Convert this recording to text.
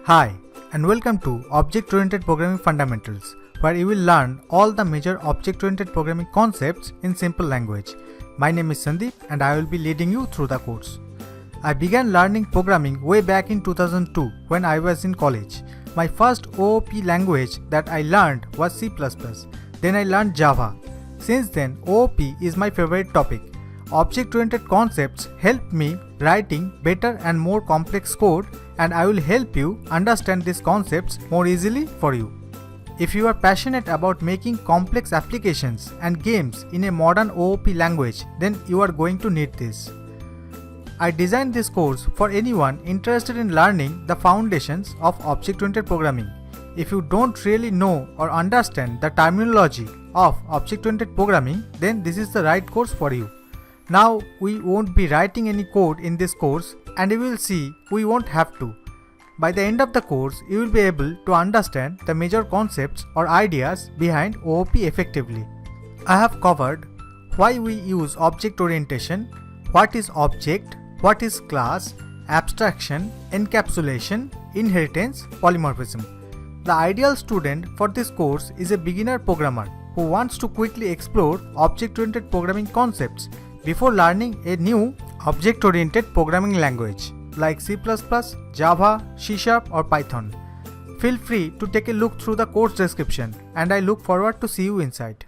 Hi, and welcome to Object-Oriented Programming Fundamentals, where you will learn all the major object-oriented programming concepts in simple language. My name is Sandip, and I will be leading you through the course. I began learning programming way back in 2002 when I was in college. My first OOP language that I learned was C++. Then I learned Java. Since then, OOP is my favorite topic. Object-oriented concepts help me writing better and more complex code, and I will help you understand these concepts more easily for you. If you are passionate about making complex applications and games in a modern OOP language, then you are going to need this. I designed this course for anyone interested in learning the foundations of object-oriented programming. If you don't really know or understand the terminology of object-oriented programming, then this is the right course for you. Now we won't be writing any code in this course, and you will see we won't have to. By the end of the course, you will be able to understand the major concepts or ideas behind OOP effectively. I have covered why we use object orientation, what is object, what is class, abstraction, encapsulation, inheritance, polymorphism. The ideal student for this course is a beginner programmer who wants to quickly explore object-oriented programming concepts before learning a new object-oriented programming language like C++, Java, C# or Python. Feel free to take a look through the course description, and I look forward to see you inside.